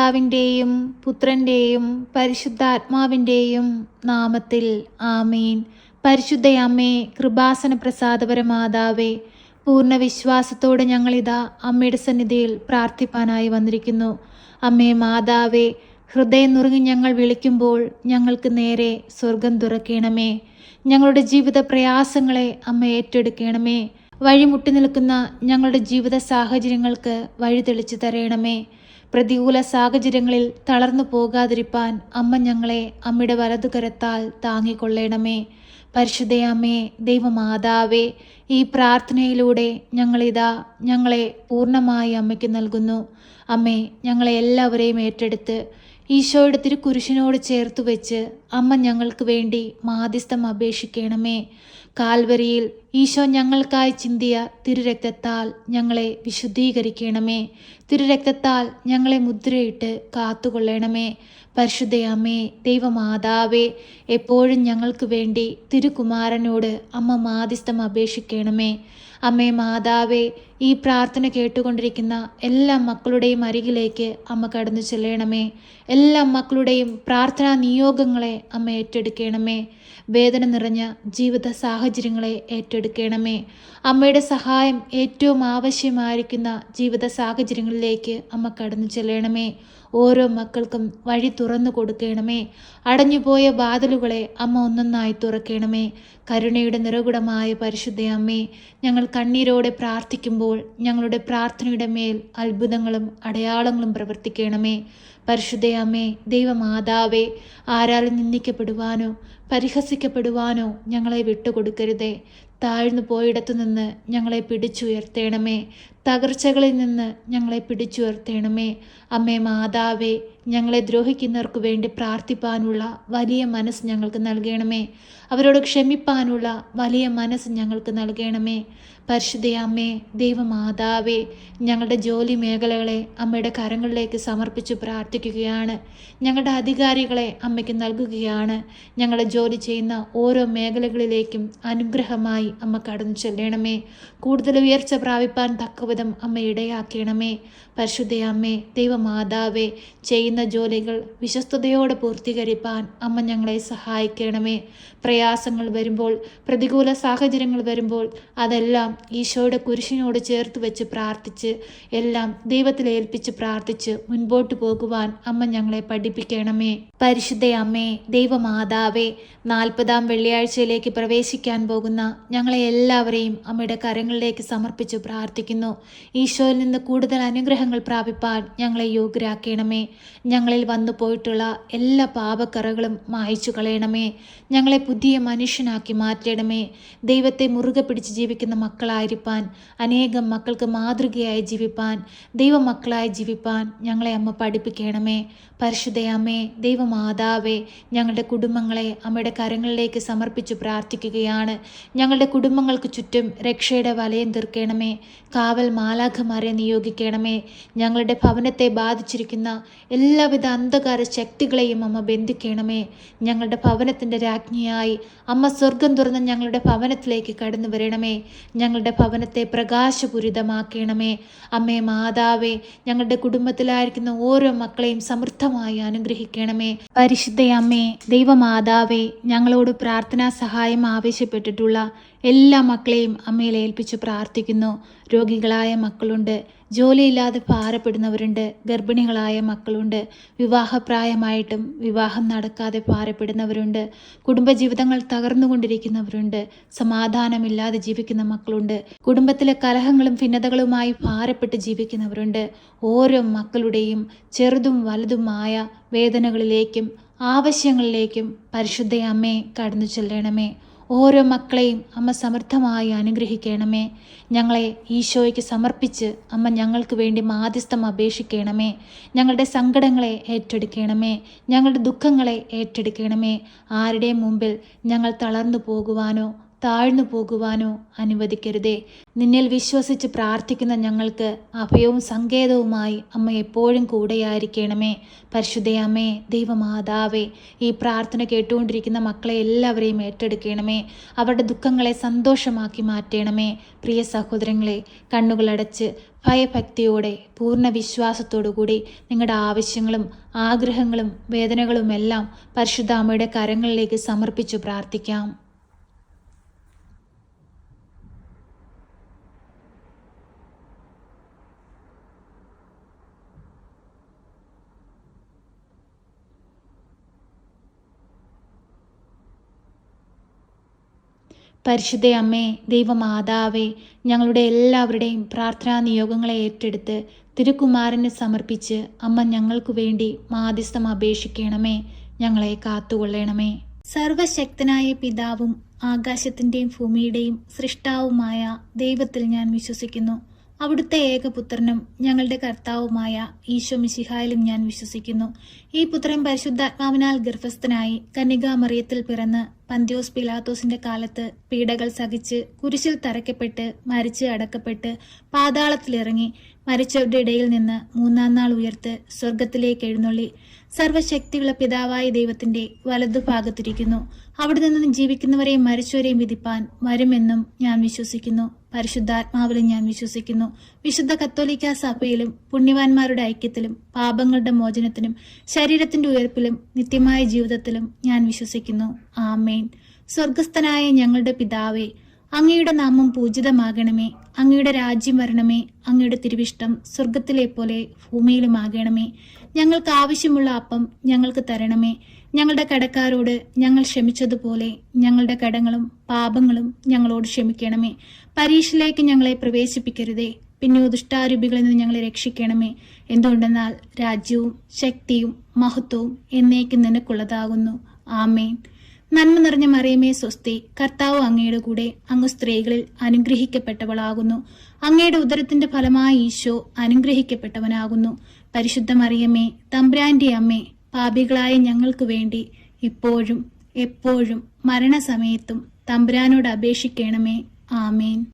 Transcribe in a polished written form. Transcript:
പിതാവിൻ്റെയും പുത്രൻ്റെയും പരിശുദ്ധാത്മാവിൻ്റെയും നാമത്തിൽ ആമീൻ. പരിശുദ്ധയമ്മേ, കൃപാസന പ്രസാദപരമാതാവേ, പൂർണ്ണ വിശ്വാസത്തോടെ ഞങ്ങളിതാ അമ്മയുടെ സന്നിധിയിൽ പ്രാർത്ഥിപ്പാനായി വന്നിരിക്കുന്നു. അമ്മേ മാതാവേ, ഹൃദയം നുറുങ്ങി ഞങ്ങൾ വിളിക്കുമ്പോൾ ഞങ്ങൾക്ക് നേരെ സ്വർഗം തുറക്കണമേ. ഞങ്ങളുടെ ജീവിത പ്രയാസങ്ങളെ അമ്മ ഏറ്റെടുക്കണമേ. വഴിമുട്ടി നിൽക്കുന്ന ഞങ്ങളുടെ ജീവിത സാഹചര്യങ്ങൾക്ക് വഴി തെളിച്ചു തരണമേ. പ്രതികൂല സാഹചര്യങ്ങളിൽ തളർന്നു പോകാതിരിപ്പാൻ അമ്മ ഞങ്ങളെ അമ്മയുടെ വലതുകരത്താൽ താങ്ങിക്കൊള്ളണമേ. പരിശുദ്ധയമ്മേ, ദൈവമാതാവേ, ഈ പ്രാർത്ഥനയിലൂടെ ഞങ്ങളെ പൂർണ്ണമായി അമ്മയ്ക്ക് നൽകുന്നു. അമ്മേ, ഞങ്ങളെ എല്ലാവരെയും ഏറ്റെടുത്ത് ഈശോയുടെ തിരുക്കുരിശിനോട് ചേർത്ത് വെച്ച് അമ്മ ഞങ്ങൾക്ക് വേണ്ടി മാധ്യസ്ഥം അപേക്ഷിക്കണമേ. കാൽവരിയിൽ ഈശോ ഞങ്ങൾക്കായി ചിന്തിയ തിരുരക്തത്താൽ ഞങ്ങളെ വിശുദ്ധീകരിക്കണമേ. തിരുരക്തത്താൽ ഞങ്ങളെ മുദ്രയിട്ട് കാത്തുകൊള്ളണമേ. പരിശുദ്ധയമ്മേ, ദൈവമാതാവേ, എപ്പോഴും ഞങ്ങൾക്ക് വേണ്ടി തിരുകുമാരനോട് അമ്മ മാധ്യസ്ഥം അപേക്ഷിക്കണമേ. അമ്മേ മാതാവേ, ഈ പ്രാർത്ഥന കേട്ടുകൊണ്ടിരിക്കുന്ന എല്ലാ മക്കളുടെയും അരികിലേക്ക് അമ്മ കടന്നു ചെല്ലണമേ. എല്ലാ മക്കളുടെയും പ്രാർത്ഥനാ നിയോഗങ്ങളെ അമ്മ ഏറ്റെടുക്കണമേ. വേദന നിറഞ്ഞ ജീവിത സാഹചര്യങ്ങളെ ഏറ്റെടുക്കണമേ. അമ്മയുടെ സഹായം ഏറ്റവും ആവശ്യമായിരിക്കുന്ന ജീവിത സാഹചര്യങ്ങളിലേക്ക് അമ്മ കടന്നു ചെല്ലണമേ. ഓരോ മക്കൾക്കും വഴി തുറന്നു കൊടുക്കണമേ. അടഞ്ഞുപോയ വാതിലുകളെ അമ്മ ഒന്നൊന്നായി തുറക്കണമേ. കരുണയുടെ നിറകുടമായ പരിശുദ്ധയമ്മേ, ഞങ്ങൾ കണ്ണീരോടെ പ്രാർത്ഥിക്കുമ്പോൾ ഞങ്ങളുടെ പ്രാർത്ഥനയുടെ മേൽ അത്ഭുതങ്ങളും അടയാളങ്ങളും പ്രവർത്തിക്കണമേ. പരിശുദ്ധയമ്മേ, ദൈവമാതാവേ, ആരാലും നിന്ദിക്കപ്പെടുവാനോ പരിഹസിക്കപ്പെടുവാനോ ഞങ്ങളെ വിട്ടുകൊടുക്കരുതേ. താഴ്ന്നു പോയിടത്തു നിന്ന് ഞങ്ങളെ പിടിച്ചുയർത്തേണമേ. തകർച്ചകളിൽ നിന്ന് ഞങ്ങളെ പിടിച്ചുയർത്തേണമേ. അമ്മേ മാതാവേ, ഞങ്ങളെ ദ്രോഹിക്കുന്നവർക്ക് വേണ്ടി പ്രാർത്ഥിപ്പാനുള്ള വലിയ മനസ്സ് ഞങ്ങൾക്ക് നൽകണമേ. അവരോട് ക്ഷമിപ്പാനുള്ള വലിയ മനസ്സ് ഞങ്ങൾക്ക് നൽകണമേ. പരിശുദ്ധയമ്മേ, ദൈവമാതാവേ, ഞങ്ങളുടെ ജോലി മേഖലകളെ അമ്മയുടെ കരങ്ങളിലേക്ക് സമർപ്പിച്ച് പ്രാർത്ഥിക്കുകയാണ്. ഞങ്ങളുടെ അധികാരികളെ അമ്മയ്ക്ക് നൽകുകയാണ്. ഞങ്ങളുടെ ജോലി ചെയ്യുന്ന ഓരോ മേഖലകളിലേക്കും അനുഗ്രഹമായി അമ്മ കടന്നു ചെല്ലണമേ. കൂടുതൽ ഉയർച്ച പ്രാപിപ്പാൻ തക്കവിധം അമ്മ ഇടയാക്കണമേ. പരിശുദ്ധയമ്മേ, ദൈവമാതാവേ, ചെയ്യുന്ന ജോലികൾ വിശ്വസ്തയോടെ പൂർത്തീകരിപ്പാൻ അമ്മ ഞങ്ങളെ സഹായിക്കണമേ. പ്രയാസങ്ങൾ വരുമ്പോൾ, പ്രതികൂല സാഹചര്യങ്ങൾ വരുമ്പോൾ അതെല്ലാം ഈശോയുടെ കുരിശിനോട് ചേർത്ത് വെച്ച് പ്രാർത്ഥിച്ച് എല്ലാം ദൈവത്തിൽ ഏൽപ്പിച്ച് പ്രാർത്ഥിച്ച് മുൻപോട്ട് പോകുവാൻ അമ്മ ഞങ്ങളെ പഠിപ്പിക്കണമേ. പരിശുദ്ധയമ്മേ, ദൈവമാതാവേ, 40-ാം വെള്ളിയാഴ്ചയിലേക്ക് പ്രവേശിക്കാൻ പോകുന്ന ഞങ്ങളെ എല്ലാവരെയും അമ്മയുടെ കരങ്ങളിലേക്ക് സമർപ്പിച്ച് പ്രാർത്ഥിക്കുന്നു. ഈശോയിൽ നിന്ന് കൂടുതൽ അനുഗ്രഹങ്ങൾ പ്രാപിപ്പാൻ ഞങ്ങളെ യോഗ്യരാക്കണമേ. ഞങ്ങളിൽ വന്നു പോയിട്ടുള്ള എല്ലാ പാപക്കറകളും മായ്ച്ചു കളയണമേ. ഞങ്ങളെ പുതിയ മനുഷ്യനാക്കി മാറ്റണമേ. ദൈവത്തെ മുറുകെ പിടിച്ച് ജീവിക്കുന്ന മക്കളായിരിക്കാൻ, അനേകം മക്കൾക്ക് മാതൃകയായി ജീവിപ്പാൻ, ദൈവമക്കളായി ജീവിപ്പാൻ ഞങ്ങളെ അമ്മ പഠിപ്പിക്കണമേ. പരിശുദ്ധയമ്മേ, ദൈവമാതാവേ, ഞങ്ങളുടെ കുടുംബങ്ങളെ അമ്മയുടെ കരങ്ങളിലേക്ക് സമർപ്പിച്ച് പ്രാർത്ഥിക്കുകയാണ്. ഞങ്ങളുടെ കുടുംബങ്ങൾക്ക് ചുറ്റും രക്ഷയുടെ വലയം തീർക്കണമേ. കാവൽ മാലാഖമാരെ നിയോഗിക്കണമേ. ഞങ്ങളുടെ ഭവനത്തെ ബാധിച്ചിരിക്കുന്ന എല്ലാവിധ അന്ധകാര ശക്തികളെയും അമ്മ ബന്ധിക്കണമേ. ഞങ്ങളുടെ ഭവനത്തിൻ്റെ രാജ്ഞിയായി അമ്മ സ്വർഗം തുറന്ന് ഞങ്ങളുടെ ഭവനത്തിലേക്ക് കടന്നു വരണമേ. ഞങ്ങളുടെ ഭവനത്തെ പ്രകാശപൂരിതമാക്കണമേ. അമ്മേ മാതാവേ, ഞങ്ങളുടെ കുടുംബത്തിലായിരിക്കുന്ന ഓരോ മക്കളെയും സമൃദ്ധമായി അനുഗ്രഹിക്കണമേ. പരിശുദ്ധയമ്മേ, ദൈവമാതാവേ, ഞങ്ങളോട് പ്രാർത്ഥനാ സഹായം ആവശ്യപ്പെട്ടിട്ടുള്ള എല്ലാ മക്കളെയും അമ്മയിൽ ഏൽപ്പിച്ച് പ്രാർത്ഥിക്കുന്നു. രോഗികളായ മക്കളുണ്ട്, ജോലിയില്ലാതെ ഭാരപ്പെടുന്നവരുണ്ട്, ഗർഭിണികളായ മക്കളുണ്ട്, വിവാഹപ്രായമായിട്ടും വിവാഹം നടക്കാതെ ഭാരപ്പെടുന്നവരുണ്ട്, കുടുംബജീവിതങ്ങൾ തകർന്നുകൊണ്ടിരിക്കുന്നവരുണ്ട്, സമാധാനമില്ലാതെ ജീവിക്കുന്ന മക്കളുണ്ട്, കുടുംബത്തിലെ കലഹങ്ങളും ഭിന്നതകളുമായി ഭാരപ്പെട്ട് ജീവിക്കുന്നവരുണ്ട്. ഓരോ മക്കളുടെയും ചെറുതും വലുതുമായ വേദനകളിലേക്കും ആവശ്യങ്ങളിലേക്കും പരിശുദ്ധയമ്മേ കടന്നു ചെല്ലണമേ. ഓരോ മക്കളെയും അമ്മ സമൃദ്ധമായി അനുഗ്രഹിക്കണമേ. ഞങ്ങളെ ഈശോയ്ക്ക് സമർപ്പിച്ച് അമ്മ ഞങ്ങൾക്ക് വേണ്ടി മാധ്യസ്ഥം അപേക്ഷിക്കണമേ. ഞങ്ങളുടെ സങ്കടങ്ങളെ ഏറ്റെടുക്കണമേ. ഞങ്ങളുടെ ദുഃഖങ്ങളെ ഏറ്റെടുക്കണമേ. ആരുടെയും മുമ്പിൽ ഞങ്ങൾ തളർന്നു പോകുവാനോ താഴ്ന്നു പോകുവാനോ അനുവദിക്കരുതേ. നിന്നിൽ വിശ്വസിച്ച് പ്രാർത്ഥിക്കുന്ന ഞങ്ങൾക്ക് അഭയവും സങ്കേതവുമായി അമ്മ എപ്പോഴും കൂടെയായിരിക്കണമേ. പരിശുദ്ധയമ്മേ, ദൈവമാതാവേ, ഈ പ്രാർത്ഥന കേട്ടുകൊണ്ടിരിക്കുന്ന മക്കളെ എല്ലാവരെയും ഏറ്റെടുക്കണമേ. അവരുടെ ദുഃഖങ്ങളെ സന്തോഷമാക്കി മാറ്റണമേ. പ്രിയ സഹോദരങ്ങളെ, കണ്ണുകളടച്ച് ഭയഭക്തിയോടെ പൂർണ്ണ വിശ്വാസത്തോടുകൂടി നിങ്ങളുടെ ആവശ്യങ്ങളും ആഗ്രഹങ്ങളും വേദനകളും എല്ലാം പരിശുദ്ധ അമ്മയുടെ കരങ്ങളിലേക്ക് സമർപ്പിച്ചു പ്രാർത്ഥിക്കാം. പരിശുദ്ധയമ്മേ, ദൈവമാതാവേ, ഞങ്ങളുടെ എല്ലാവരുടെയും പ്രാർത്ഥനാ നിയോഗങ്ങളെ ഏറ്റെടുത്ത് തിരുക്കുമാരന് സമർപ്പിച്ച് അമ്മ ഞങ്ങൾക്കു വേണ്ടി മാധ്യസ്ഥം അപേക്ഷിക്കണമേ. ഞങ്ങളെ കാത്തുകൊള്ളണമേ. സർവശക്തനായ പിതാവും ആകാശത്തിൻ്റെയും ഭൂമിയുടെയും സൃഷ്ടാവുമായ ദൈവത്തിൽ ഞാൻ വിശ്വസിക്കുന്നു. അവിടുത്തെ ഏകപുത്രനും ഞങ്ങളുടെ കർത്താവുമായ ഈശോ മിശിഹായിലും ഞാൻ വിശ്വസിക്കുന്നു. ഈ പുത്രൻ പരിശുദ്ധാത്മാവിനാൽ ഗർഭസ്ഥനായി കന്യകാമറിയത്തിൽ പിറന്ന് പന്തിയോസ് പിലാത്തോസിന്റെ കാലത്ത് പീഡകൾ സഹിച്ച് കുരിശിൽ തറയ്ക്കപ്പെട്ട് മരിച്ച് അടക്കപ്പെട്ട് പാതാളത്തിലിറങ്ങി മരിച്ചവരുടെ ഇടയിൽ നിന്ന് മൂന്നാം നാൾ ഉയർത്ത് സ്വർഗത്തിലേക്ക് എഴുന്നള്ളി സർവശക്തിയുള്ള പിതാവായ ദൈവത്തിന്റെ വലതുഭാഗത്തിരിക്കുന്നു. അവിടെ നിന്ന് ജീവിക്കുന്നവരെയും മരിച്ചവരെയും വിധിപ്പാൻ വരുമെന്നും ഞാൻ വിശ്വസിക്കുന്നു. പരിശുദ്ധാത്മാവിലും ഞാൻ വിശ്വസിക്കുന്നു. വിശുദ്ധ കത്തോലിക്ക സഭയിലും പുണ്യവാന്മാരുടെ ഐക്യത്തിലും പാപങ്ങളുടെ മോചനത്തിനും ശരീരത്തിന്റെ ഉയർപ്പിലും നിത്യമായ ജീവിതത്തിലും ഞാൻ വിശ്വസിക്കുന്നു. ആമേൻ. സ്വർഗസ്ഥനായ ഞങ്ങളുടെ പിതാവേ, അങ്ങയുടെ നാമം പൂജിതമാകണമേ. അങ്ങയുടെ രാജ്യം വരണമേ. അങ്ങയുടെ തിരുവിഷ്ടം സ്വർഗത്തിലെ പോലെ ഭൂമിയിലുമാകണമേ. ഞങ്ങൾക്ക് ആവശ്യമുള്ള അപ്പം ഞങ്ങൾക്ക് തരണമേ. ഞങ്ങളുടെ കടക്കാരോട് ഞങ്ങൾ ക്ഷമിച്ചതുപോലെ ഞങ്ങളുടെ കടങ്ങളും പാപങ്ങളും ഞങ്ങളോട് ക്ഷമിക്കണമേ. പരീക്ഷയിലേക്ക് ഞങ്ങളെ പ്രവേശിപ്പിക്കരുതേ, പിന്നെ ദുഷ്ടാരൂപികളിൽ നിന്ന് ഞങ്ങളെ രക്ഷിക്കണമേ. എന്തുകൊണ്ടെന്നാൽ രാജ്യവും ശക്തിയും മഹത്വവും എന്നേക്കും നിനക്കുള്ളതാകുന്നു. ആമേൻ. നന്മ നിറഞ്ഞ മറിയമേ സ്വസ്തി, കർത്താവ് അങ്ങയുടെ കൂടെ, അങ്ങ് സ്ത്രീകളിൽ അനുഗ്രഹിക്കപ്പെട്ടവളാകുന്നു. അങ്ങയുടെ ഉദരത്തിന്റെ ഫലമായ ഈശോ അനുഗ്രഹിക്കപ്പെട്ടവനാകുന്നു. പരിശുദ്ധ മറിയമേ, തമ്പുരാന്റെ അമ്മേ, പാപികളായ ഞങ്ങൾക്ക് വേണ്ടി ഇപ്പോഴും എപ്പോഴും മരണസമയത്തും തമ്പുരാനോട് അപേക്ഷിക്കണമേ. ആമേൻ.